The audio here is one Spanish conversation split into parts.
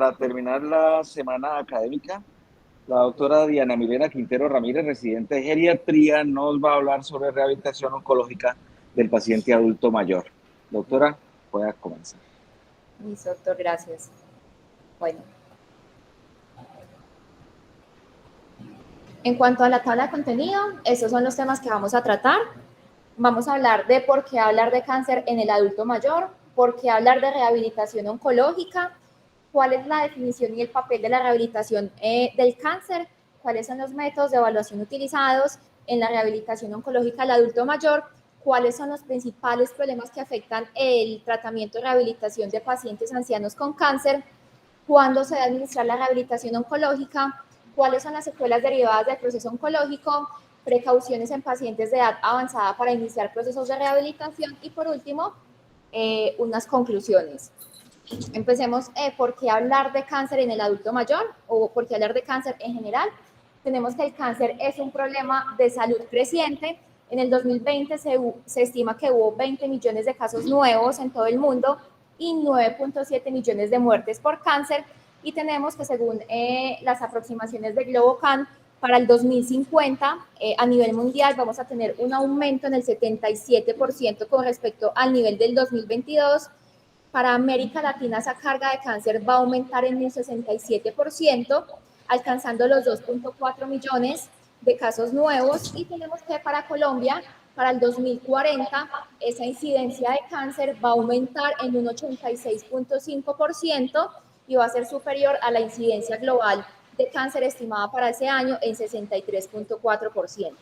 Para terminar la semana académica, la doctora Diana Milena Quintero Ramírez, residente de geriatría, nos va a hablar sobre rehabilitación oncológica del paciente adulto mayor. Doctora, pueda comenzar. Listo, doctor, gracias. Bueno. En cuanto a la tabla de contenido, estos son los temas que vamos a tratar. Vamos a hablar de por qué hablar de cáncer en el adulto mayor, por qué hablar de rehabilitación oncológica, cuál es la definición y el papel de la rehabilitación del cáncer, cuáles son los métodos de evaluación utilizados en la rehabilitación oncológica del adulto mayor, cuáles son los principales problemas que afectan el tratamiento y rehabilitación de pacientes ancianos con cáncer, cuándo se debe administrar la rehabilitación oncológica, cuáles son las secuelas derivadas del proceso oncológico, precauciones en pacientes de edad avanzada para iniciar procesos de rehabilitación y, por último, unas conclusiones. Empecemos por qué hablar de cáncer en el adulto mayor o por qué hablar de cáncer en general. Tenemos que el cáncer es un problema de salud creciente. En el 2020 se estima que hubo 20 millones de casos nuevos en todo el mundo y 9.7 millones de muertes por cáncer. Y tenemos que, según las aproximaciones de GloboCan, para el 2050 a nivel mundial vamos a tener un aumento en el 77% con respecto al nivel del 2022. Para América Latina esa carga de cáncer va a aumentar en un 67%, alcanzando los 2.4 millones de casos nuevos, y tenemos que para Colombia, para el 2040, esa incidencia de cáncer va a aumentar en un 86.5% y va a ser superior a la incidencia global de cáncer estimada para ese año en 63.4%.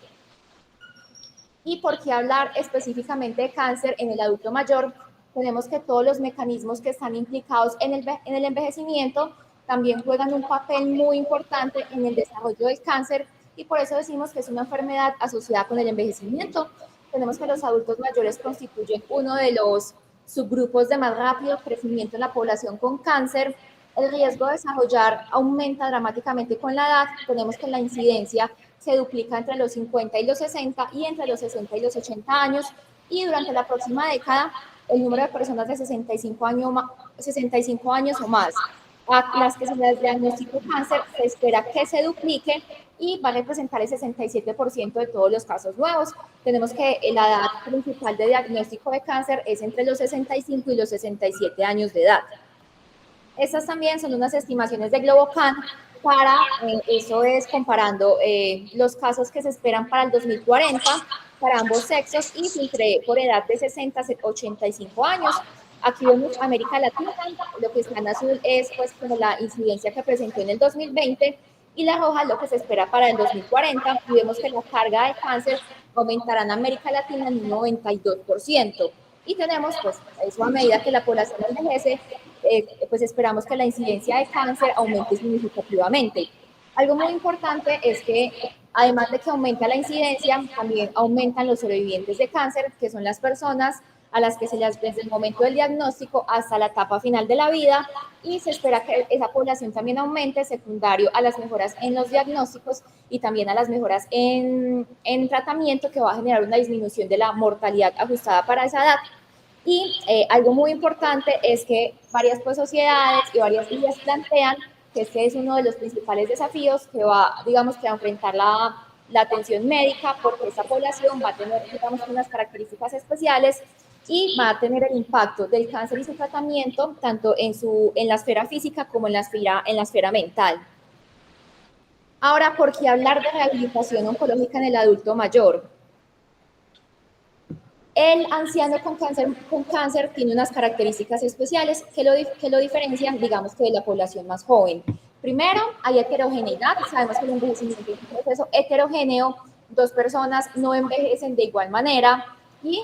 ¿Y por qué hablar específicamente de cáncer en el adulto mayor? Tenemos que todos los mecanismos que están implicados en el envejecimiento también juegan un papel muy importante en el desarrollo del cáncer, y por eso decimos que es una enfermedad asociada con el envejecimiento. Tenemos que los adultos mayores constituyen uno de los subgrupos de más rápido crecimiento en la población con cáncer. El riesgo de desarrollar aumenta dramáticamente con la edad. Tenemos que la incidencia se duplica entre los 50 y los 60 y entre los 60 y los 80 años, y durante la próxima década el número de personas de 65 años o más a las que se les diagnostica cáncer se espera que se duplique y va a representar el 67% de todos los casos nuevos. Tenemos que la edad principal de diagnóstico de cáncer es entre los 65 y los 67 años de edad. Estas también son unas estimaciones de GloboCan para, eso es comparando los casos que se esperan para el 2040 para ambos sexos y filtré por edad de 60 a 85 años. Aquí vemos América Latina, lo que está en azul es pues como la incidencia que presentó en el 2020 y la roja es lo que se espera para el 2040, y vemos que la carga de cáncer aumentará en América Latina en un 92%. Y tenemos pues eso, a medida que la población envejece, pues esperamos que la incidencia de cáncer aumente significativamente. Algo muy importante es que además de que aumenta la incidencia, también aumentan los sobrevivientes de cáncer, que son las personas a las que se les, desde el momento del diagnóstico hasta la etapa final de la vida, y se espera que esa población también aumente, secundario a las mejoras en los diagnósticos y también a las mejoras en tratamiento, que va a generar una disminución de la mortalidad ajustada para esa edad. Y algo muy importante es que varias pues, sociedades y varias guías plantean que este es uno de los principales desafíos que va, digamos, que a enfrentar la atención médica, porque esta población va a tener, digamos, unas características especiales y va a tener el impacto del cáncer y su tratamiento tanto en la esfera física como en la esfera mental. Ahora, ¿por qué hablar de rehabilitación oncológica en el adulto mayor? El anciano con cáncer tiene unas características especiales que lo diferencian, digamos, que de la población más joven. Primero, hay heterogeneidad. Sabemos que el envejecimiento es un proceso heterogéneo. Dos personas no envejecen de igual manera y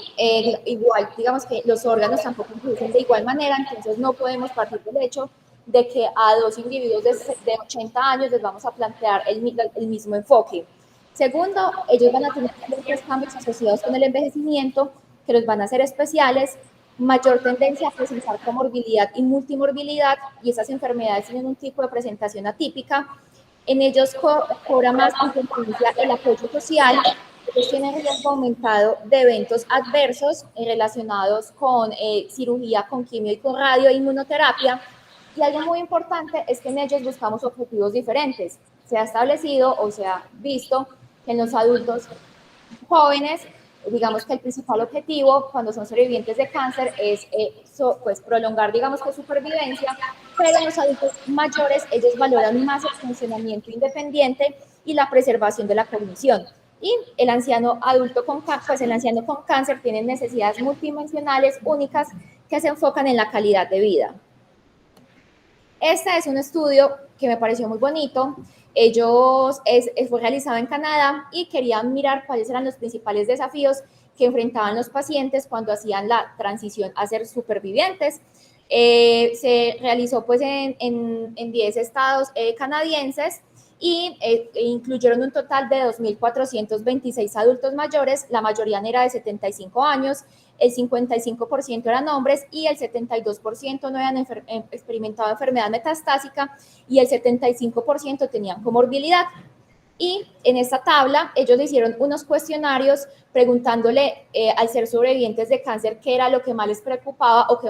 igual, digamos que los órganos tampoco envejecen de igual manera, entonces no podemos partir del hecho de que a dos individuos de 80 años les vamos a plantear el mismo enfoque. Segundo, ellos van a tener ciertos cambios asociados con el envejecimiento que los van a hacer especiales, mayor tendencia a presentar comorbilidad y multimorbilidad, y esas enfermedades tienen un tipo de presentación atípica. En ellos cobra más importancia el apoyo social. Ellos tienen riesgo aumentado de eventos adversos relacionados con cirugía, con quimio y con radioinmunoterapia. Y algo muy importante es que en ellos buscamos objetivos diferentes. Se ha establecido o se ha visto que en los adultos jóvenes, digamos que el principal objetivo cuando son sobrevivientes de cáncer es pues prolongar, digamos que supervivencia, pero en los adultos mayores ellos valoran más el funcionamiento independiente y la preservación de la cognición. Y el anciano adulto pues el anciano con cáncer tiene necesidades multidimensionales únicas que se enfocan en la calidad de vida. Este es un estudio que me pareció muy bonito. Fue realizado en Canadá y querían mirar cuáles eran los principales desafíos que enfrentaban los pacientes cuando hacían la transición a ser supervivientes. Se realizó pues en 10 estados canadienses y incluyeron un total de 2.426 adultos mayores, la mayoría era de 75 años, el 55% eran hombres y el 72% no habían experimentado enfermedad metastásica y el 75% tenían comorbilidad. Y en esta tabla ellos le hicieron unos cuestionarios preguntándole al ser sobrevivientes de cáncer qué era lo que más les preocupaba o qué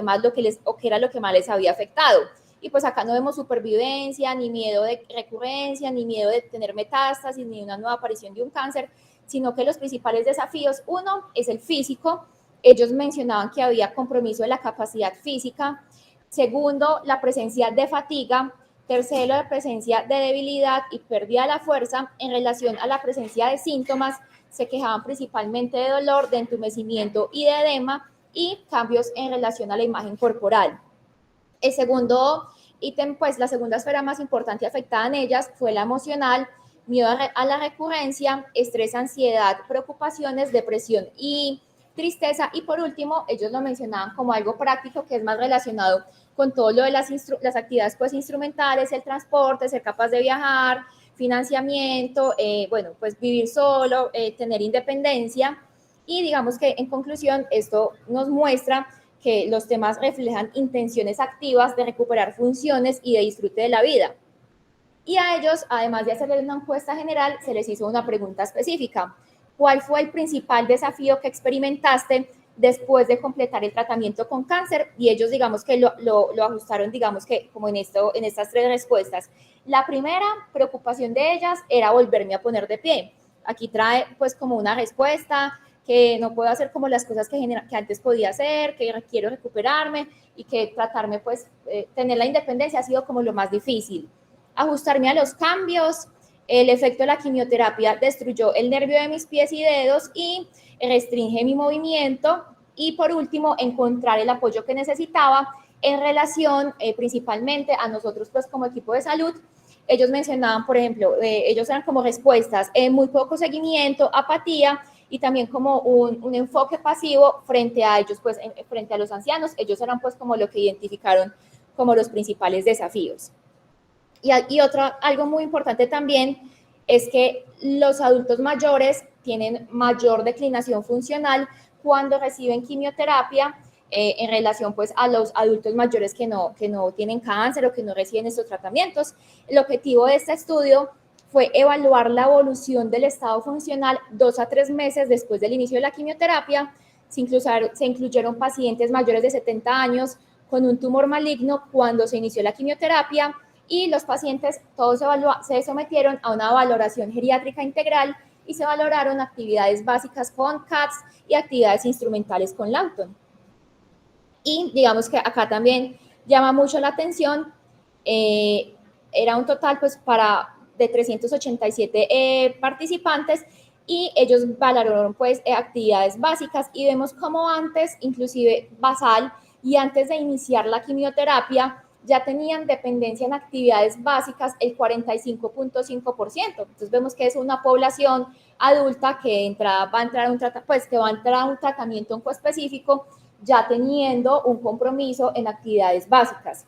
era lo que más les había afectado. Y pues acá no vemos supervivencia, ni miedo de recurrencia, ni miedo de tener metástasis, ni una nueva aparición de un cáncer, sino que los principales desafíos, uno es el físico. Ellos mencionaban que había compromiso de la capacidad física. Segundo, la presencia de fatiga. Tercero, la presencia de debilidad y pérdida de la fuerza. En relación a la presencia de síntomas, se quejaban principalmente de dolor, de entumecimiento y de edema y cambios en relación a la imagen corporal. El segundo ítem, pues la segunda esfera más importante afectada en ellas fue la emocional, miedo a la recurrencia, estrés, ansiedad, preocupaciones, depresión y tristeza. Y por último, ellos lo mencionaban como algo práctico que es más relacionado con todo lo de las actividades pues instrumentales, el transporte, ser capaz de viajar, financiamiento, bueno, pues vivir solo, tener independencia. Y digamos que en conclusión esto nos muestra que los temas reflejan intenciones activas de recuperar funciones y de disfrute de la vida. Y a ellos, además de hacerles una encuesta general, se les hizo una pregunta específica. ¿Cuál fue el principal desafío que experimentaste después de completar el tratamiento con cáncer? Y ellos, digamos que lo ajustaron, digamos que como en estas tres respuestas. La primera preocupación de ellas era volverme a poner de pie. Aquí trae pues como una respuesta, que no puedo hacer como las cosas que antes podía hacer, que quiero recuperarme y que tratarme pues, tener la independencia ha sido como lo más difícil. Ajustarme a los cambios, el efecto de la quimioterapia destruyó el nervio de mis pies y dedos y restringe mi movimiento. Y por último, encontrar el apoyo que necesitaba en relación principalmente a nosotros pues como equipo de salud. Ellos mencionaban, por ejemplo, ellos eran como respuestas, muy poco seguimiento, apatía y también como un enfoque pasivo frente a ellos, pues frente a los ancianos. Ellos eran pues como lo que identificaron como los principales desafíos. Y algo muy importante también es que los adultos mayores tienen mayor declinación funcional cuando reciben quimioterapia en relación pues a los adultos mayores que no tienen cáncer o que no reciben estos tratamientos. El objetivo de este estudio fue evaluar la evolución del estado funcional 2 a 3 meses después del inicio de la quimioterapia. Se incluyeron pacientes mayores de 70 años con un tumor maligno cuando se inició la quimioterapia y los pacientes todos se sometieron a una valoración geriátrica integral y se valoraron actividades básicas con CATS y actividades instrumentales con Lawton. Y digamos que acá también llama mucho la atención, era un total pues de 387 participantes y ellos valoraron pues actividades básicas y vemos como antes, inclusive basal y antes de iniciar la quimioterapia, ya tenían dependencia en actividades básicas el 45.5%. Entonces vemos que es una población adulta que va a entrar a un tratamiento específico ya teniendo un compromiso en actividades básicas.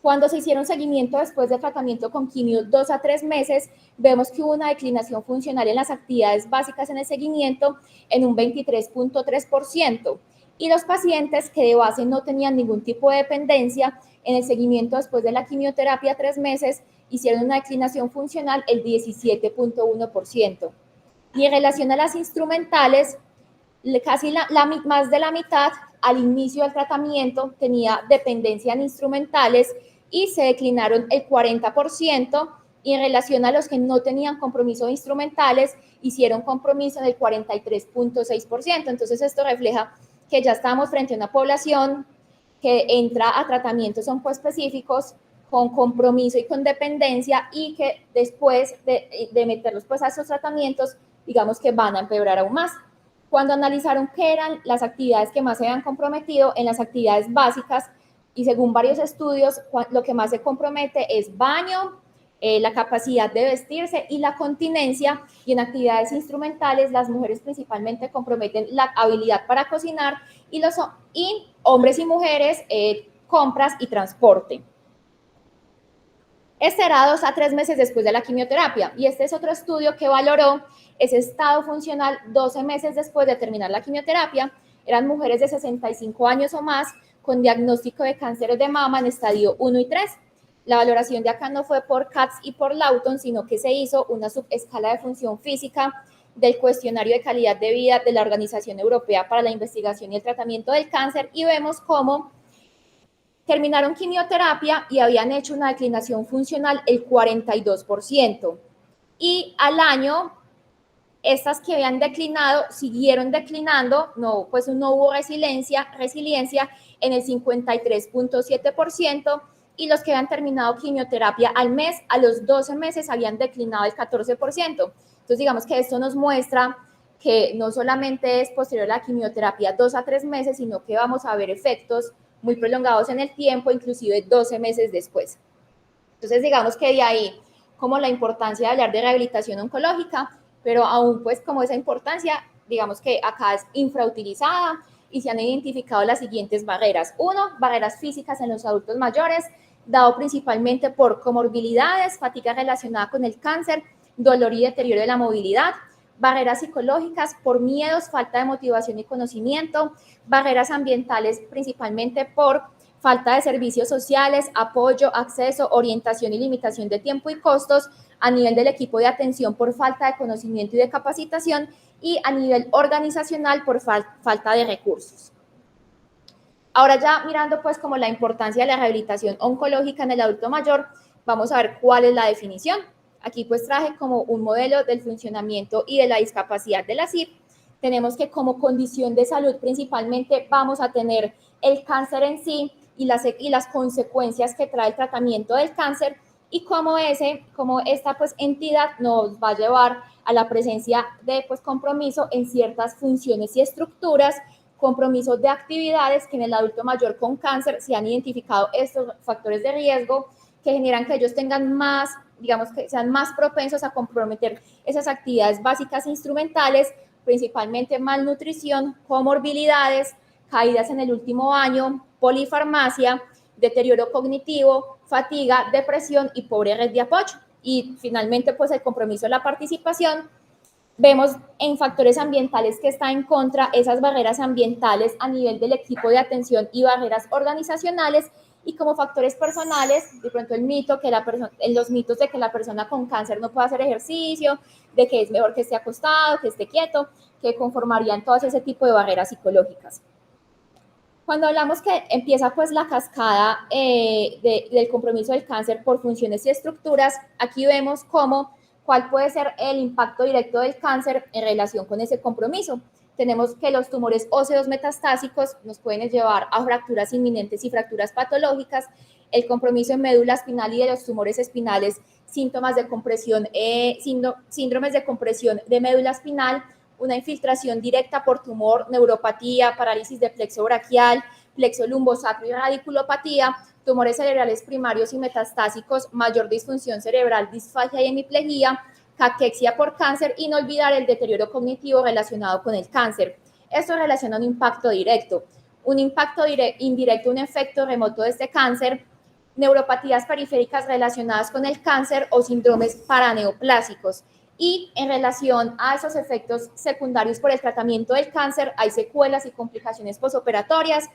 Cuando se hicieron seguimiento después del tratamiento con quimio 2 a 3 meses, vemos que hubo una declinación funcional en las actividades básicas en el seguimiento en un 23.3%. Y los pacientes que de base no tenían ningún tipo de dependencia en el seguimiento después de la quimioterapia 3 meses, hicieron una declinación funcional el 17.1%. Y en relación a las instrumentales, casi más de la mitad al inicio del tratamiento tenía dependencia en instrumentales y se declinaron el 40%, y en relación a los que no tenían compromiso de instrumentales, hicieron compromiso del 43.6%. Entonces, esto refleja que ya estamos frente a una población que entra a tratamientos oncoespecíficos con compromiso y con dependencia, y que después de meterlos pues a esos tratamientos, digamos que van a empeorar aún más. Cuando analizaron qué eran las actividades que más se habían comprometido, en las actividades básicas, y según varios estudios, lo que más se compromete es baño, la capacidad de vestirse y la continencia, y en actividades instrumentales las mujeres principalmente comprometen la habilidad para cocinar, y hombres y mujeres compras y transporte. Este era 2 a 3 meses después de la quimioterapia, y este es otro estudio que valoró ese estado funcional 12 meses después de terminar la quimioterapia. Eran mujeres de 65 años o más con diagnóstico de cáncer de mama en estadio 1 y 3. La valoración de acá no fue por Katz y por Lawton, sino que se hizo una subescala de función física del cuestionario de calidad de vida de la Organización Europea para la Investigación y el Tratamiento del Cáncer, y vemos cómo terminaron quimioterapia y habían hecho una declinación funcional el 42%. Y al año, estas que habían declinado siguieron declinando, pues no hubo resiliencia en el 53.7%, y los que habían terminado quimioterapia al mes, a los 12 meses habían declinado el 14%. Entonces, digamos que esto nos muestra que no solamente es posterior a la quimioterapia 2 a 3 meses, sino que vamos a ver efectos muy prolongados en el tiempo, inclusive 12 meses después. Entonces, digamos que de ahí como la importancia de hablar de rehabilitación oncológica, pero aún pues como esa importancia, digamos que acá es infrautilizada, y se han identificado las siguientes barreras. 1, barreras físicas en los adultos mayores, dado principalmente por comorbilidades, fatiga relacionada con el cáncer, dolor y deterioro de la movilidad. Barreras psicológicas por miedos, falta de motivación y conocimiento. Barreras ambientales principalmente por falta de servicios sociales, apoyo, acceso, orientación y limitación de tiempo y costos a nivel del equipo de atención por falta de conocimiento y de capacitación, y a nivel organizacional por falta de recursos. Ahora ya mirando pues como la importancia de la rehabilitación oncológica en el adulto mayor, vamos a ver cuál es la definición. Aquí pues traje como un modelo del funcionamiento y de la discapacidad de la CIP. Tenemos que como condición de salud principalmente vamos a tener el cáncer en sí y las consecuencias que trae el tratamiento del cáncer, y como esta pues entidad nos va a llevar a la presencia de pues compromiso en ciertas funciones y estructuras, compromisos de actividades que en el adulto mayor con cáncer se han identificado estos factores de riesgo que generan que ellos tengan más, digamos que sean más propensos a comprometer esas actividades básicas e instrumentales, principalmente malnutrición, comorbilidades, caídas en el último año, polifarmacia, deterioro cognitivo, fatiga, depresión y pobre red de apoyo. Y finalmente, pues el compromiso de la participación. Vemos en factores ambientales que está en contra esas barreras ambientales a nivel del equipo de atención y barreras organizacionales, y como factores personales, de pronto los mitos de que la persona con cáncer no puede hacer ejercicio, de que es mejor que esté acostado, que esté quieto, que conformarían todo ese tipo de barreras psicológicas. Cuando hablamos que empieza pues la cascada del compromiso del cáncer por funciones y estructuras, aquí vemos cuál puede ser el impacto directo del cáncer en relación con ese compromiso. Tenemos que los tumores óseos metastásicos nos pueden llevar a fracturas inminentes y fracturas patológicas, el compromiso en médula espinal y de los tumores espinales, síntomas de compresión, síndromes de compresión de médula espinal, una infiltración directa por tumor, neuropatía, parálisis de plexo braquial, plexo lumbosacro y radiculopatía, tumores cerebrales primarios y metastásicos, mayor disfunción cerebral, disfagia y hemiplegia, caquexia por cáncer, y no olvidar el deterioro cognitivo relacionado con el cáncer. Esto relaciona un impacto directo. Un impacto indirecto, un efecto remoto de este cáncer, neuropatías periféricas relacionadas con el cáncer o síndromes paraneoplásicos. Y en relación a esos efectos secundarios por el tratamiento del cáncer, hay secuelas y complicaciones posoperatorias.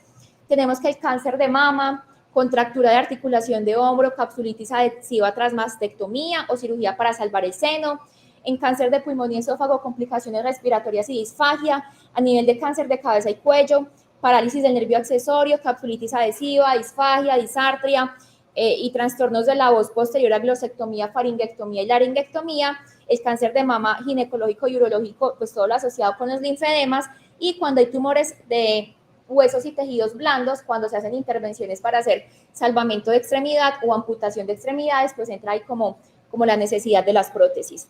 Tenemos que el cáncer de mama, contractura de articulación de hombro, capsulitis adhesiva tras mastectomía o cirugía para salvar el seno. En cáncer de pulmón y esófago, complicaciones respiratorias y disfagia. A nivel de cáncer de cabeza y cuello, parálisis del nervio accesorio, capsulitis adhesiva, disfagia, disartria. y trastornos de la voz posterior a glosectomía, faringectomía y laringectomía, el cáncer de mama ginecológico y urológico, pues todo lo asociado con los linfedemas, y cuando hay tumores de huesos y tejidos blandos, cuando se hacen intervenciones para hacer salvamento de extremidad o amputación de extremidades, pues entra ahí como la necesidad de las prótesis.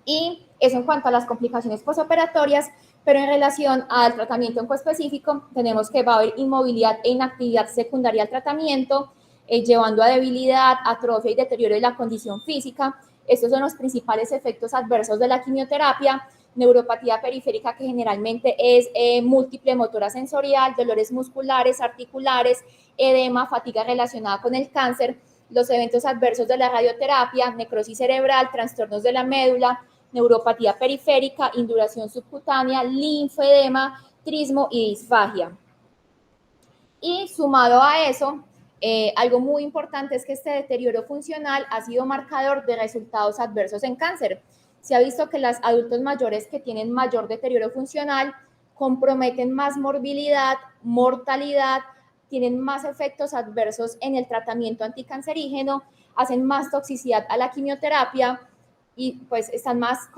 Y eso en cuanto a las complicaciones postoperatorias, pero en relación al tratamiento en específico, tenemos que va a haber inmovilidad e inactividad secundaria al tratamiento, llevando a debilidad, atrofia y deterioro de la condición física. Estos son los principales efectos adversos de la quimioterapia. Neuropatía periférica, que generalmente es múltiple motora sensorial, dolores musculares, articulares, edema, fatiga relacionada con el cáncer, los eventos adversos de la radioterapia, necrosis cerebral, trastornos de la médula, neuropatía periférica, induración subcutánea, linfedema, trismo y disfagia. Y sumado a eso, algo muy importante es que este deterioro funcional ha sido marcador de resultados adversos en cáncer. Se ha visto que los adultos mayores que tienen mayor deterioro funcional comprometen más morbilidad, mortalidad, tienen más efectos adversos en el tratamiento anticancerígeno, hacen más toxicidad a la quimioterapia y pues están más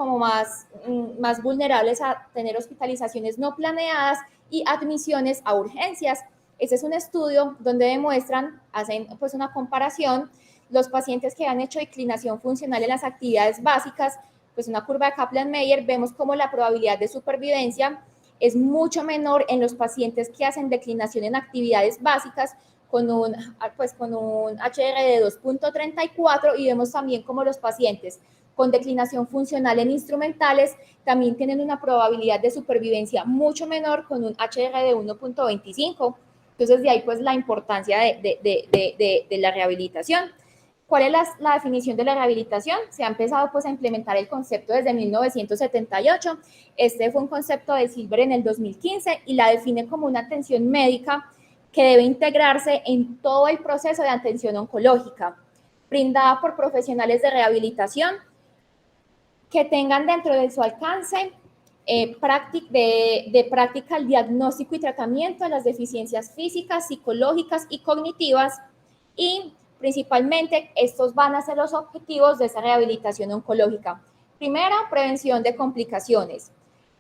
vulnerables a tener hospitalizaciones no planeadas y admisiones a urgencias. Este es un estudio donde demuestran, hacen pues una comparación, los pacientes que han hecho declinación funcional en las actividades básicas, pues una curva de Kaplan-Meier, vemos como la probabilidad de supervivencia es mucho menor en los pacientes que hacen declinación en actividades básicas con un HR de 2.34, y vemos también como los pacientes con declinación funcional en instrumentales también tienen una probabilidad de supervivencia mucho menor con un HR de 1.25. Entonces, de ahí pues la importancia de la rehabilitación. ¿Cuál es la definición de la rehabilitación? Se ha empezado pues a implementar el concepto desde 1978. Este fue un concepto de Silver en el 2015 y la define como una atención médica que debe integrarse en todo el proceso de atención oncológica, brindada por profesionales de rehabilitación que tengan dentro de su alcance práctica el diagnóstico y tratamiento de las deficiencias físicas, psicológicas y cognitivas, y principalmente estos van a ser los objetivos de esa rehabilitación oncológica. Primero, prevención de complicaciones,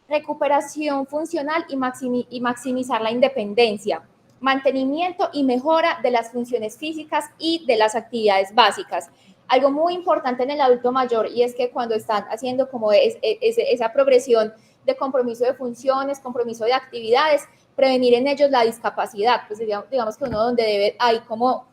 recuperación funcional y maximizar la independencia, mantenimiento y mejora de las funciones físicas y de las actividades básicas. Algo muy importante en el adulto mayor, y es que cuando están haciendo como esa progresión de compromiso de funciones, compromiso de actividades, prevenir en ellos la discapacidad, pues digamos que uno donde debe ahí como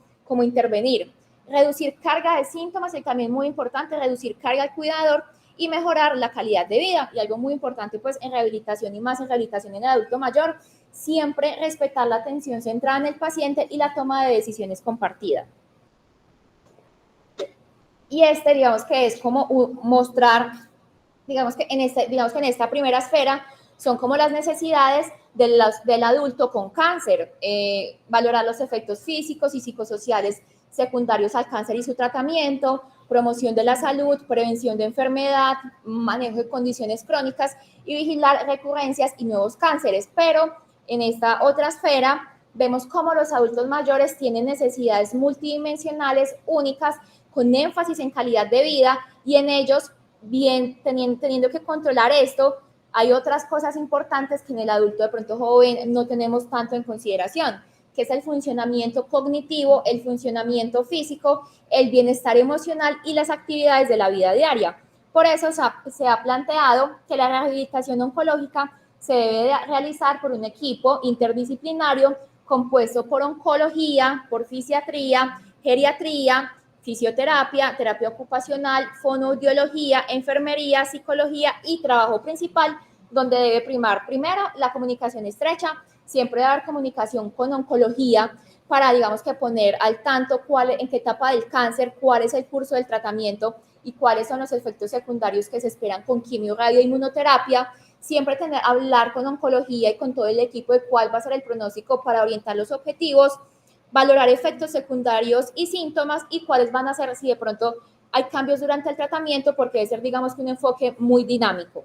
intervenir. Reducir carga de síntomas, y también muy importante, reducir carga al cuidador y mejorar la calidad de vida. Y algo muy importante pues en rehabilitación, y más en rehabilitación en el adulto mayor, siempre respetar la atención centrada en el paciente y la toma de decisiones compartida. Y digamos que es como mostrar, digamos que en esta primera esfera son como las necesidades del adulto con cáncer, valorar los efectos físicos y psicosociales secundarios al cáncer y su tratamiento, promoción de la salud, prevención de enfermedad, manejo de condiciones crónicas y vigilar recurrencias y nuevos cánceres. Pero en esta otra esfera vemos cómo los adultos mayores tienen necesidades multidimensionales únicas con énfasis en calidad de vida, y en ellos, bien teniendo que controlar esto, hay otras cosas importantes que en el adulto de pronto joven no tenemos tanto en consideración, que es el funcionamiento cognitivo, el funcionamiento físico, el bienestar emocional y las actividades de la vida diaria. Por eso se ha planteado que la rehabilitación oncológica se debe realizar por un equipo interdisciplinario compuesto por oncología, por fisiatría, geriatría, fisioterapia, terapia ocupacional, fonoaudiología, enfermería, psicología y trabajo principal, donde debe primar primero la comunicación estrecha, siempre dar comunicación con oncología para, digamos que poner al tanto en qué etapa del cáncer, cuál es el curso del tratamiento y cuáles son los efectos secundarios que se esperan con quimio, radio, inmunoterapia. Siempre hablar con oncología y con todo el equipo de cuál va a ser el pronóstico para orientar los objetivos, valorar efectos secundarios y síntomas y cuáles van a ser si de pronto hay cambios durante el tratamiento, porque debe ser, digamos que un enfoque muy dinámico.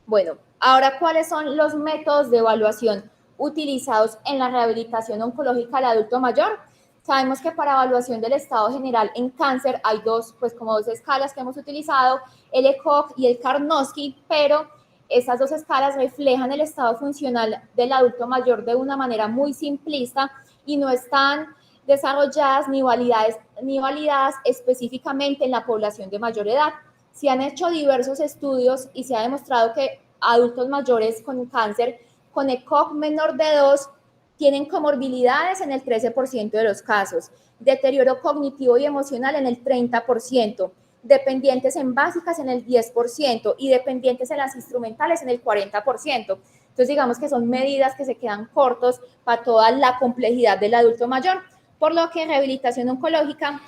Bueno, ahora, ¿cuáles son los métodos de evaluación utilizados en la rehabilitación oncológica del adulto mayor? Sabemos que para evaluación del estado general en cáncer hay dos, pues como dos escalas que hemos utilizado, el ECOG y el Karnofsky, pero estas dos escalas reflejan el estado funcional del adulto mayor de una manera muy simplista y no están desarrolladas ni validadas específicamente en la población de mayor edad. Se han hecho diversos estudios y se ha demostrado que adultos mayores con cáncer con ECOG menor de 2 tienen comorbilidades en el 13% de los casos, deterioro cognitivo y emocional en el 30%, dependientes en básicas en el 10% y dependientes en las instrumentales en el 40%. Entonces, digamos que son medidas que se quedan cortos para toda la complejidad del adulto mayor, por lo que rehabilitación oncológica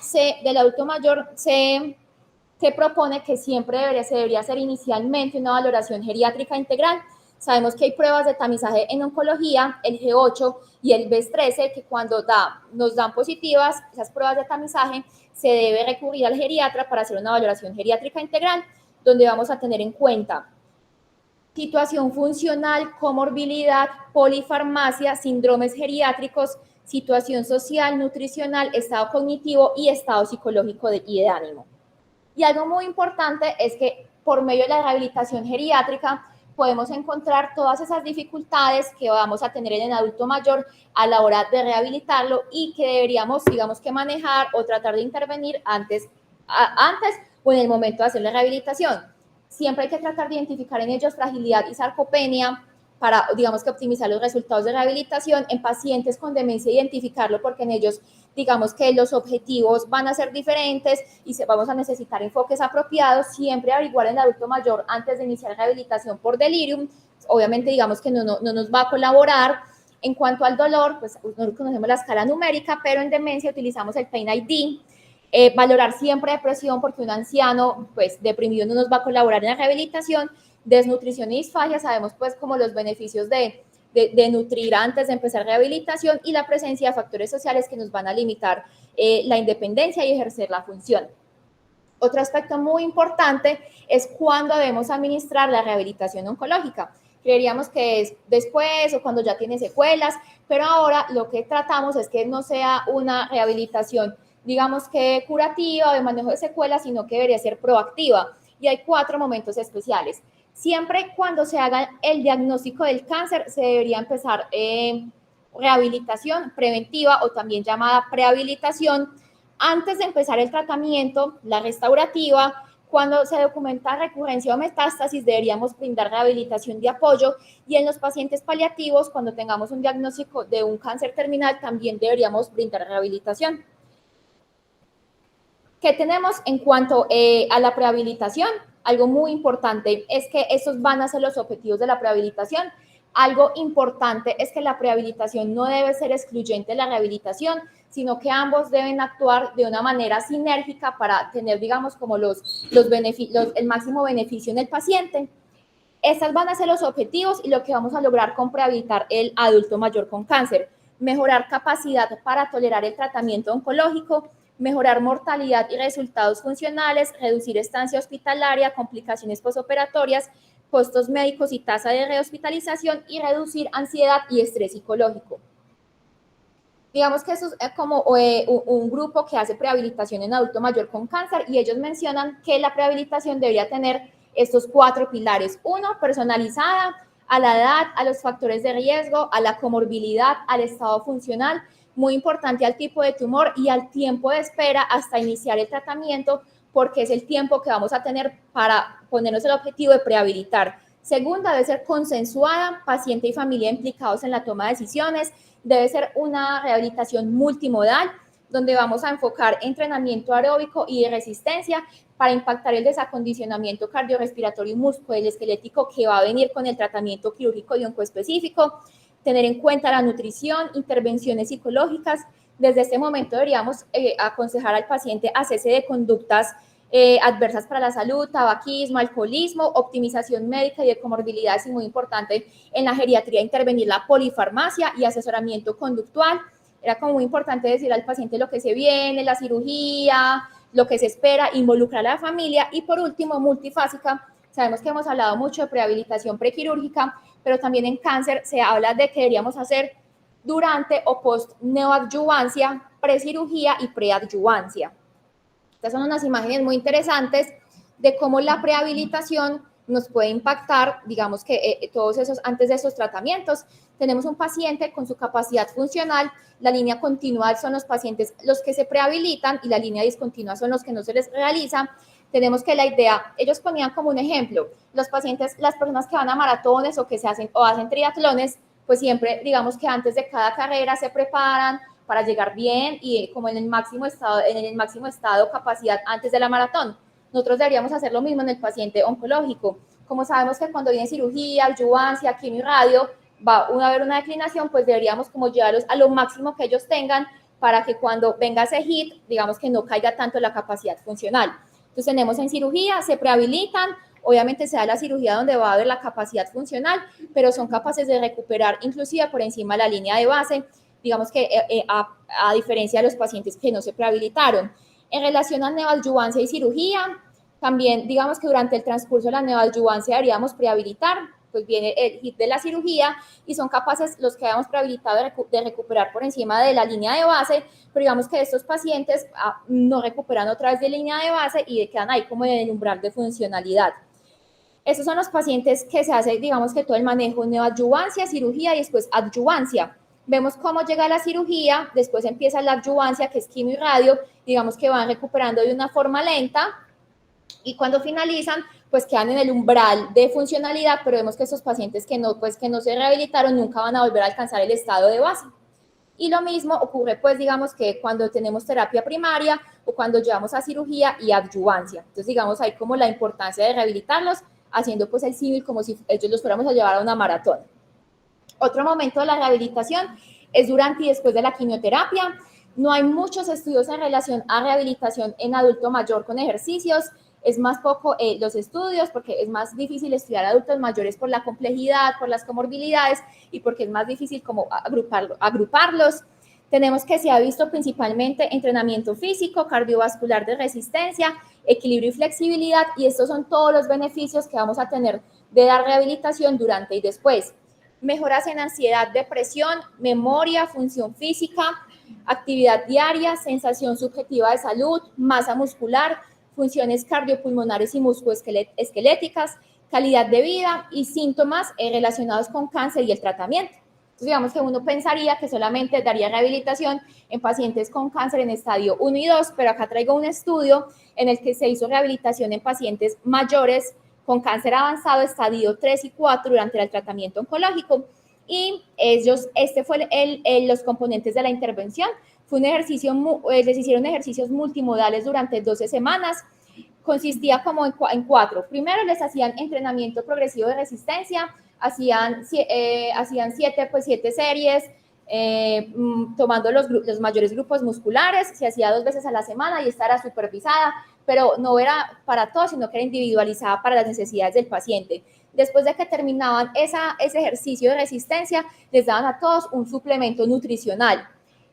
del adulto mayor se propone que siempre se debería hacer inicialmente una valoración geriátrica integral. Sabemos que hay pruebas de tamizaje en oncología, el G8 y el BES13, que cuando nos dan positivas esas pruebas de tamizaje, se debe recurrir al geriatra para hacer una valoración geriátrica integral, donde vamos a tener en cuenta situación funcional, comorbilidad, polifarmacia, síndromes geriátricos, situación social, nutricional, estado cognitivo y estado psicológico y de ánimo. Y algo muy importante es que por medio de la rehabilitación geriátrica podemos encontrar todas esas dificultades que vamos a tener en el adulto mayor a la hora de rehabilitarlo y que deberíamos, digamos, que manejar o tratar de intervenir antes o en el momento de hacer la rehabilitación. Siempre hay que tratar de identificar en ellos fragilidad y sarcopenia para, digamos, que optimizar los resultados de rehabilitación. En pacientes con demencia, identificarlo porque en ellos, digamos, que los objetivos van a ser diferentes y vamos a necesitar enfoques apropiados. Siempre averiguar en el adulto mayor antes de iniciar rehabilitación por delirium. Obviamente, digamos que no nos va a colaborar. En cuanto al dolor, pues no conocemos la escala numérica, pero en demencia utilizamos el Pain ID. Valorar siempre depresión porque un anciano pues deprimido no nos va a colaborar en la rehabilitación. Desnutrición y disfagia, sabemos pues como los beneficios de nutrir antes de empezar rehabilitación y la presencia de factores sociales que nos van a limitar la independencia y ejercer la función. Otro aspecto muy importante es cuándo debemos administrar la rehabilitación oncológica. Creeríamos que es después o cuando ya tiene secuelas, pero ahora lo que tratamos es que no sea una rehabilitación, digamos que curativa o de manejo de secuelas, sino que debería ser proactiva. Y hay 4 momentos especiales. Siempre cuando se haga el diagnóstico del cáncer, se debería empezar rehabilitación preventiva o también llamada prehabilitación. Antes de empezar el tratamiento, la restaurativa, cuando se documenta recurrencia o metástasis, deberíamos brindar rehabilitación de apoyo y en los pacientes paliativos, cuando tengamos un diagnóstico de un cáncer terminal, también deberíamos brindar rehabilitación. ¿Qué tenemos en cuanto a la prehabilitación? Algo muy importante es que esos van a ser los objetivos de la prehabilitación. Algo importante es que la prehabilitación no debe ser excluyente de la rehabilitación, sino que ambos deben actuar de una manera sinérgica para tener, digamos, como el máximo beneficio en el paciente. Estos van a ser los objetivos y lo que vamos a lograr con prehabilitar el adulto mayor con cáncer. Mejorar capacidad para tolerar el tratamiento oncológico, mejorar mortalidad y resultados funcionales, reducir estancia hospitalaria, complicaciones postoperatorias, costos médicos y tasa de rehospitalización y reducir ansiedad y estrés psicológico. Digamos que eso es como un grupo que hace prehabilitación en adulto mayor con cáncer y ellos mencionan que la prehabilitación debería tener estos 4 pilares. 1, personalizada a la edad, a los factores de riesgo, a la comorbilidad, al estado funcional, muy importante al tipo de tumor y al tiempo de espera hasta iniciar el tratamiento, porque es el tiempo que vamos a tener para ponernos el objetivo de prehabilitar. Segunda, debe ser consensuada, paciente y familia implicados en la toma de decisiones. Debe ser una rehabilitación multimodal, donde vamos a enfocar entrenamiento aeróbico y de resistencia para impactar el desacondicionamiento cardiorrespiratorio y musculoesquelético que va a venir con el tratamiento quirúrgico y oncoespecífico. Tener en cuenta la nutrición, intervenciones psicológicas. Desde este momento deberíamos aconsejar al paciente a cese de conductas adversas para la salud, tabaquismo, alcoholismo, optimización médica y de comorbilidades, y muy importante en la geriatría intervenir la polifarmacia y asesoramiento conductual. Era como muy importante decir al paciente lo que se viene, la cirugía, lo que se espera, involucrar a la familia y por último multifásica. Sabemos que hemos hablado mucho de prehabilitación prequirúrgica, pero también en cáncer se habla de que deberíamos hacer durante o post neoadjuvancia precirugía y preadyuvancia. Estas son unas imágenes muy interesantes de cómo la prehabilitación nos puede impactar, digamos que todos esos, antes de esos tratamientos. Tenemos un paciente con su capacidad funcional, la línea continua son los pacientes los que se prehabilitan y la línea discontinua son los que no se les realiza. Tenemos que la idea, ellos ponían como un ejemplo, los pacientes, las personas que van a maratones o que se hacen triatlones, pues siempre, digamos que antes de cada carrera se preparan para llegar bien y como en el máximo estado capacidad antes de la maratón. Nosotros deberíamos hacer lo mismo en el paciente oncológico. Como sabemos que cuando viene cirugía, adyuvancia, quimio y radio, va a haber una declinación, pues deberíamos como llevarlos a lo máximo que ellos tengan para que cuando venga ese hit, digamos que no caiga tanto la capacidad funcional. Entonces tenemos en cirugía, se prehabilitan, obviamente se da la cirugía donde va a haber la capacidad funcional, pero son capaces de recuperar inclusive por encima de la línea de base, digamos que a diferencia de los pacientes que no se prehabilitaron. En relación a neoadyuvancia y cirugía, también digamos que durante el transcurso de la neoadyuvancia deberíamos prehabilitar, pues viene el hit de la cirugía y son capaces los que habíamos prehabilitado de recuperar por encima de la línea de base, pero digamos que estos pacientes no recuperan otra vez de línea de base y quedan ahí como en el umbral de funcionalidad. Estos son los pacientes que se hace, digamos que todo el manejo, neoadyuvancia, cirugía y después adyuvancia. Vemos cómo llega la cirugía, después empieza la adyuvancia, que es quimio y radio, digamos que van recuperando de una forma lenta, y cuando finalizan, pues quedan en el umbral de funcionalidad, pero vemos que esos pacientes que no se rehabilitaron nunca van a volver a alcanzar el estado de base. Y lo mismo ocurre, pues, digamos que cuando tenemos terapia primaria o cuando llevamos a cirugía y adyuvancia. Entonces, digamos, hay como la importancia de rehabilitarlos, haciendo pues el símil como si ellos los fuéramos a llevar a una maratón. Otro momento de la rehabilitación es durante y después de la quimioterapia. No hay muchos estudios en relación a rehabilitación en adulto mayor con ejercicios. Es más poco los estudios porque es más difícil estudiar adultos mayores por la complejidad, por las comorbilidades y porque es más difícil como agruparlos. Tenemos que se ha visto principalmente entrenamiento físico, cardiovascular de resistencia, equilibrio y flexibilidad, y estos son todos los beneficios que vamos a tener de dar rehabilitación durante y después. Mejoras en ansiedad, depresión, memoria, función física, actividad diaria, sensación subjetiva de salud, masa muscular, funciones cardiopulmonares y musculoesqueléticas, calidad de vida y síntomas relacionados con cáncer y el tratamiento. Entonces, digamos que uno pensaría que solamente daría rehabilitación en pacientes con cáncer en estadio 1 y 2, pero acá traigo un estudio en el que se hizo rehabilitación en pacientes mayores con cáncer avanzado, estadio 3 y 4 durante el tratamiento oncológico. Y fue los componentes de la intervención. Fue un ejercicio, les hicieron ejercicios multimodales durante 12 semanas. Consistía como en 4. Primero les hacían entrenamiento progresivo de resistencia, hacían 7 series, tomando los mayores grupos musculares, se hacía 2 veces a la semana y esta era supervisada, pero no era para todos, sino que era individualizada para las necesidades del paciente. Después de que terminaban ese ejercicio de resistencia, les daban a todos un suplemento nutricional.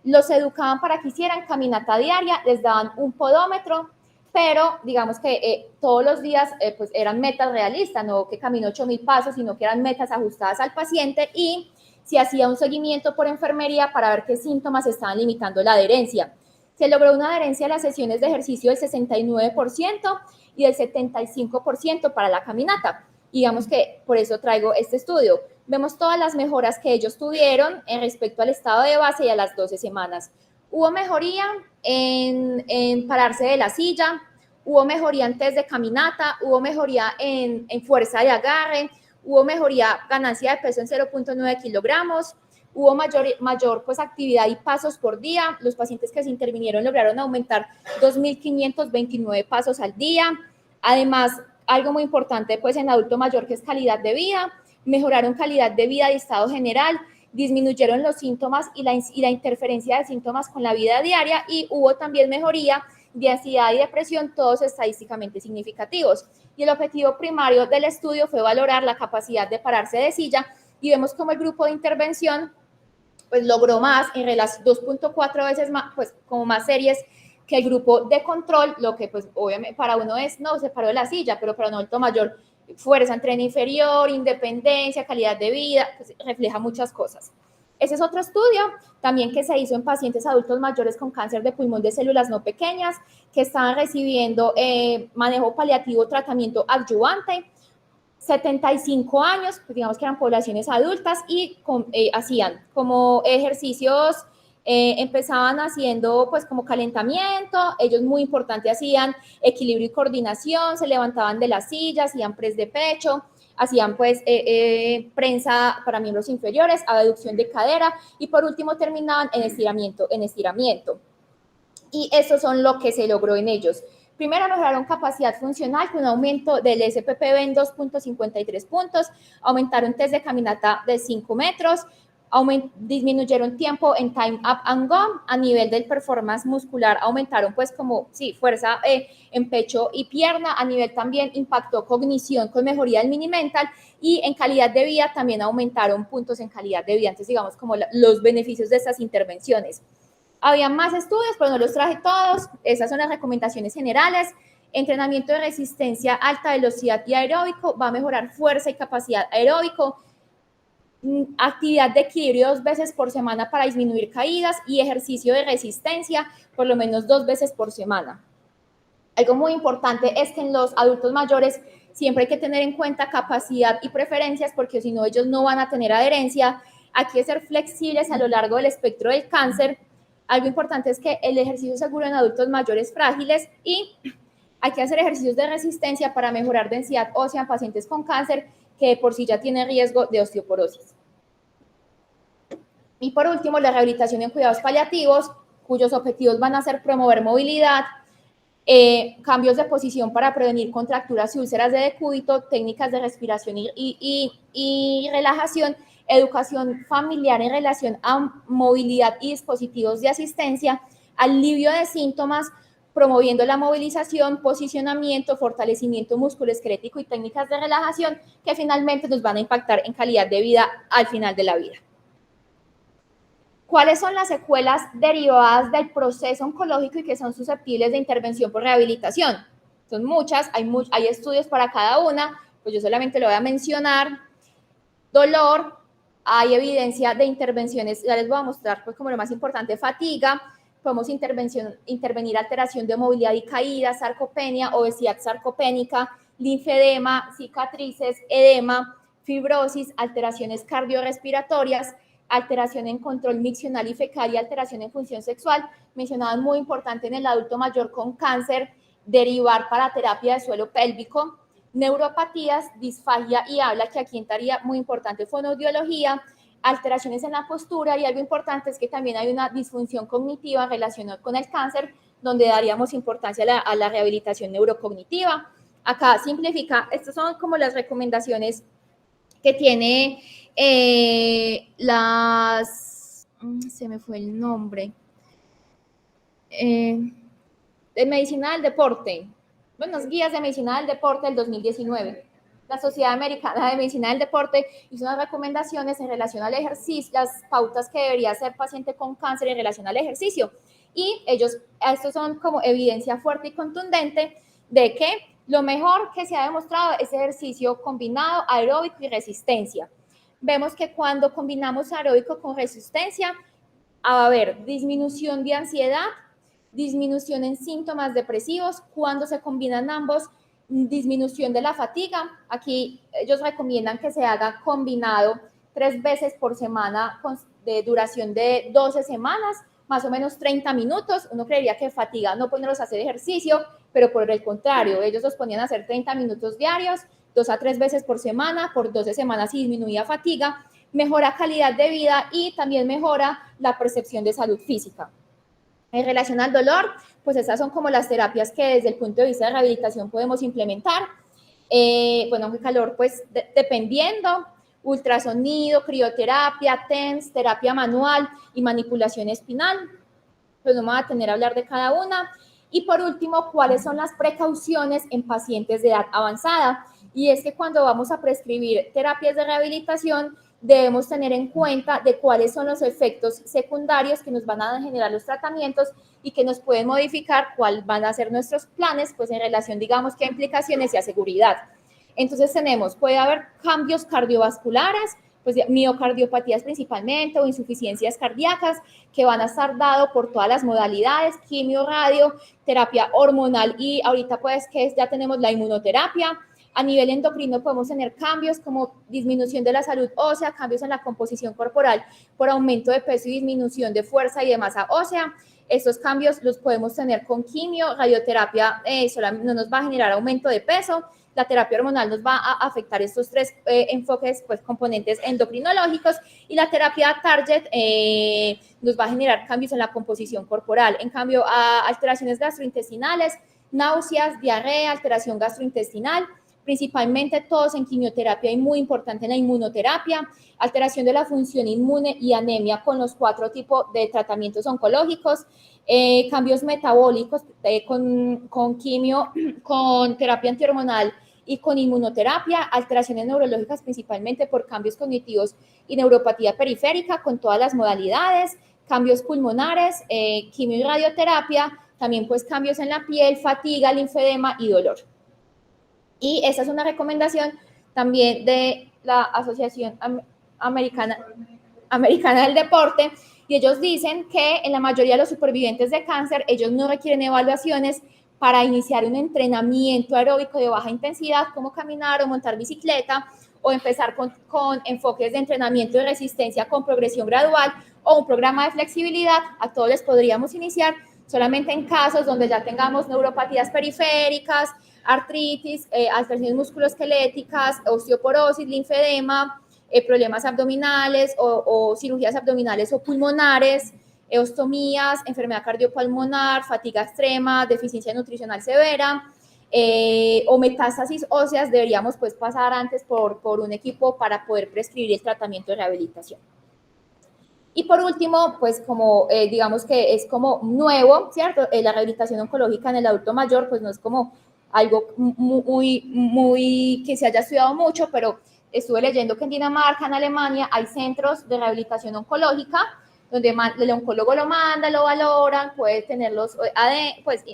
Los educaban para que hicieran caminata diaria, les daban un podómetro, pero digamos que todos los días pues eran metas realistas, no que caminó 8,000 pasos, sino que eran metas ajustadas al paciente y se hacía un seguimiento por enfermería para ver qué síntomas estaban limitando la adherencia. Se logró una adherencia a las sesiones de ejercicio del 69% y del 75% para la caminata. Y digamos que por eso traigo este estudio. Vemos todas las mejoras que ellos tuvieron en respecto al estado de base y a las 12 semanas. Hubo mejoría en pararse de la silla, hubo mejoría en test de caminata, hubo mejoría en fuerza de agarre, hubo mejoría, ganancia de peso en 0,9 kilogramos, hubo mayor pues, actividad y pasos por día. Los pacientes que se intervinieron lograron aumentar 2.529 pasos al día. Además, algo muy importante pues, en adulto mayor que es calidad de vida, mejoraron calidad de vida y estado general, disminuyeron los síntomas y la interferencia de síntomas con la vida diaria y hubo también mejoría de ansiedad y depresión, todos estadísticamente significativos. Y el objetivo primario del estudio fue valorar la capacidad de pararse de silla y vemos como el grupo de intervención pues logró más, en relación 2.4 veces más, pues como más series que el grupo de control, lo que pues obviamente para uno es, no, se paró de la silla, pero para un adulto mayor, fuerza en tren inferior, independencia, calidad de vida, pues refleja muchas cosas. Ese es otro estudio también que se hizo en pacientes adultos mayores con cáncer de pulmón de células no pequeñas que estaban recibiendo manejo paliativo, tratamiento adyuvante, 75 años, pues digamos que eran poblaciones adultas y hacían como ejercicios, empezaban haciendo pues como calentamiento, ellos muy importante hacían equilibrio y coordinación, se levantaban de las sillas, hacían press de pecho, hacían pues prensa para miembros inferiores, abducción de cadera y por último terminaban en estiramiento. Y eso son lo que se logró en ellos. Primero mejoraron capacidad funcional con un aumento del SPPB en 2.53 puntos, aumentaron test de caminata de 5 metros, disminuyeron tiempo en time up and go, a nivel del performance muscular aumentaron pues como, sí, fuerza en pecho y pierna, a nivel también impactó cognición con mejoría del mini mental y en calidad de vida también aumentaron puntos en calidad de vida, entonces digamos como los beneficios de estas intervenciones. Había más estudios, pero no los traje todos. Esas son las recomendaciones generales. Entrenamiento de resistencia, alta velocidad y aeróbico va a mejorar fuerza y capacidad aeróbico. Actividad de equilibrio 2 veces por semana para disminuir caídas y ejercicio de resistencia por lo menos 2 veces por semana. Algo muy importante es que en los adultos mayores siempre hay que tener en cuenta capacidad y preferencias porque si no ellos no van a tener adherencia. Aquí hay que ser flexibles a lo largo del espectro del cáncer. Algo importante es que el ejercicio es seguro en adultos mayores frágiles y hay que hacer ejercicios de resistencia para mejorar densidad ósea en pacientes con cáncer que de por sí ya tienen riesgo de osteoporosis. Y por último, la rehabilitación en cuidados paliativos, cuyos objetivos van a ser promover movilidad, cambios de posición para prevenir contracturas y úlceras de decúbito, técnicas de respiración y relajación, educación familiar en relación a movilidad y dispositivos de asistencia, alivio de síntomas, promoviendo la movilización, posicionamiento, fortalecimiento musculoesquelético y técnicas de relajación que finalmente nos van a impactar en calidad de vida al final de la vida. ¿Cuáles son las secuelas derivadas del proceso oncológico y que son susceptibles de intervención por rehabilitación? Son muchas, hay estudios para cada una, pues yo solamente lo voy a mencionar. Dolor, hay evidencia de intervenciones, ya les voy a mostrar pues como lo más importante, fatiga, podemos intervenir alteración de movilidad y caída, sarcopenia, obesidad sarcopénica, linfedema, cicatrices, edema, fibrosis, alteraciones cardiorrespiratorias, alteración en control miccional y fecal y alteración en función sexual, mencionaban muy importante en el adulto mayor con cáncer, derivar para terapia de suelo pélvico, neuropatías, disfagia y habla, que aquí entraría muy importante fonoaudiología, alteraciones en la postura y algo importante es que también hay una disfunción cognitiva relacionada con el cáncer, donde daríamos importancia a la rehabilitación neurocognitiva. Acá simplifica, estas son como las recomendaciones que tiene se me fue el nombre, de medicina del deporte, las guías de medicina del deporte del 2019. La Sociedad Americana de Medicina del Deporte hizo unas recomendaciones en relación al ejercicio, las pautas que debería hacer paciente con cáncer en relación al ejercicio. Y estos son como evidencia fuerte y contundente de que lo mejor que se ha demostrado es ejercicio combinado, aeróbico y resistencia. Vemos que cuando combinamos aeróbico con resistencia, va a haber disminución de ansiedad, disminución en síntomas depresivos. Cuando se combinan ambos, disminución de la fatiga. Aquí ellos recomiendan que se haga combinado 3 veces por semana de duración de 12 semanas, más o menos 30 minutos. Uno creería que fatiga no ponerlos a hacer ejercicio, pero por el contrario, ellos los ponían a hacer 30 minutos diarios, 2 a 3 veces por semana, por 12 semanas y disminuía fatiga, mejora calidad de vida y también mejora la percepción de salud física. En relación al dolor, pues estas son como las terapias que desde el punto de vista de rehabilitación podemos implementar. Bueno, el calor, pues dependiendo, ultrasonido, crioterapia, TENS, terapia manual y manipulación espinal. Pues no me voy a tener a hablar de cada una. Y por último, ¿cuáles son las precauciones en pacientes de edad avanzada? Y es que cuando vamos a prescribir terapias de rehabilitación, debemos tener en cuenta de cuáles son los efectos secundarios que nos van a generar los tratamientos y que nos pueden modificar cuáles van a ser nuestros planes, pues en relación, digamos, que a implicaciones y a seguridad. Entonces puede haber cambios cardiovasculares, pues miocardiopatías principalmente o insuficiencias cardíacas, que van a estar dados por todas las modalidades, quimio, radio, terapia hormonal y ahorita pues que ya tenemos la inmunoterapia. A nivel endocrino podemos tener cambios como disminución de la salud ósea, cambios en la composición corporal por aumento de peso y disminución de fuerza y de masa ósea. Estos cambios los podemos tener con quimio, radioterapia no nos va a generar aumento de peso, la terapia hormonal nos va a afectar estos tres enfoques, pues componentes endocrinológicos, y la terapia target nos va a generar cambios en la composición corporal. En cambio, alteraciones gastrointestinales, náuseas, diarrea, alteración gastrointestinal, principalmente todos en quimioterapia y muy importante en la inmunoterapia, alteración de la función inmune y anemia con los 4 tipos de tratamientos oncológicos, cambios metabólicos con quimio, con terapia antihormonal y con inmunoterapia, alteraciones neurológicas principalmente por cambios cognitivos y neuropatía periférica con todas las modalidades, cambios pulmonares, quimio y radioterapia, también pues cambios en la piel, fatiga, linfedema y dolor. Y esa es una recomendación también de la Asociación Americana del Deporte, y ellos dicen que en la mayoría de los supervivientes de cáncer, ellos no requieren evaluaciones para iniciar un entrenamiento aeróbico de baja intensidad, como caminar o montar bicicleta, o empezar con enfoques de entrenamiento de resistencia con progresión gradual, o un programa de flexibilidad. A todos les podríamos iniciar solamente en casos donde ya tengamos neuropatías periféricas, artritis, alteraciones musculoesqueléticas, osteoporosis, linfedema, problemas abdominales o cirugías abdominales o pulmonares, ostomías, enfermedad cardiopulmonar, fatiga extrema, deficiencia nutricional severa, o metástasis óseas. Deberíamos pues pasar antes por un equipo para poder prescribir el tratamiento de rehabilitación. Y por último, pues como digamos que es como nuevo, ¿cierto? La rehabilitación oncológica en el adulto mayor, pues no es como algo muy que se haya estudiado mucho, pero estuve leyendo que en Dinamarca, en Alemania, hay centros de rehabilitación oncológica, donde el oncólogo lo manda, lo valoran, puede tenerlos pues,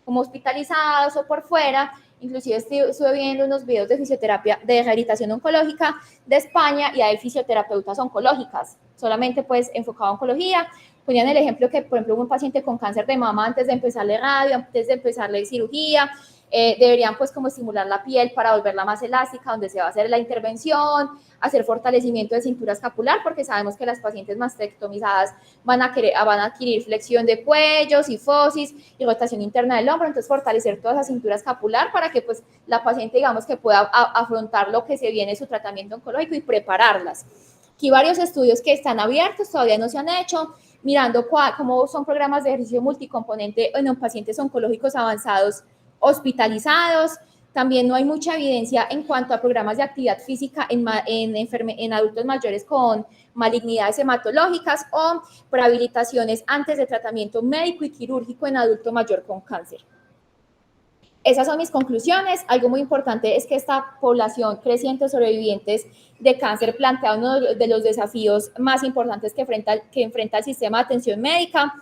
como hospitalizados o por fuera. Inclusive estuve viendo unos videos de fisioterapia, de rehabilitación oncológica de España, y hay fisioterapeutas oncológicas, solamente pues enfocado a oncología. Ponían el ejemplo que, por ejemplo, un paciente con cáncer de mama, antes de empezarle radio, antes de empezarle cirugía, deberían pues como estimular la piel para volverla más elástica, donde se va a hacer la intervención, hacer fortalecimiento de cintura escapular, porque sabemos que las pacientes mastectomizadas van a adquirir flexión de cuello, cifosis y rotación interna del hombro. Entonces fortalecer toda esa cintura escapular para que pues la paciente, digamos, que pueda afrontar lo que se viene su tratamiento oncológico y prepararlas. Aquí varios estudios que están abiertos, todavía no se han hecho, mirando cómo son programas de ejercicio multicomponente en pacientes oncológicos avanzados hospitalizados. También no hay mucha evidencia en cuanto a programas de actividad física en adultos mayores con malignidades hematológicas o rehabilitaciones antes de tratamiento médico y quirúrgico en adulto mayor con cáncer. Esas son mis conclusiones. Algo muy importante es que esta población creciente de sobrevivientes de cáncer plantea uno de los desafíos más importantes que enfrenta el sistema de atención médica.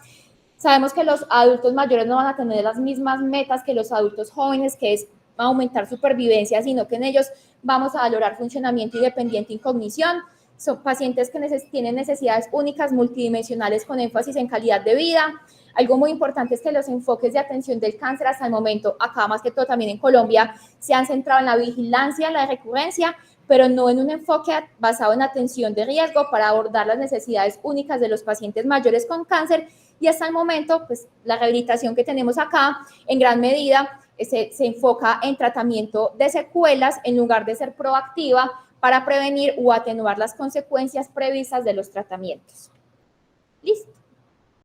Sabemos que los adultos mayores no van a tener las mismas metas que los adultos jóvenes, que es aumentar supervivencia, sino que en ellos vamos a valorar funcionamiento independiente y cognición. Son pacientes que tienen necesidades únicas, multidimensionales, con énfasis en calidad de vida. Algo muy importante es que los enfoques de atención del cáncer hasta el momento, acá más que todo también en Colombia, se han centrado en la vigilancia, en la recurrencia, pero no en un enfoque basado en atención de riesgo para abordar las necesidades únicas de los pacientes mayores con cáncer. Y hasta el momento, pues la rehabilitación que tenemos acá, en gran medida, se enfoca en tratamiento de secuelas en lugar de ser proactiva para prevenir o atenuar las consecuencias previstas de los tratamientos. Listo.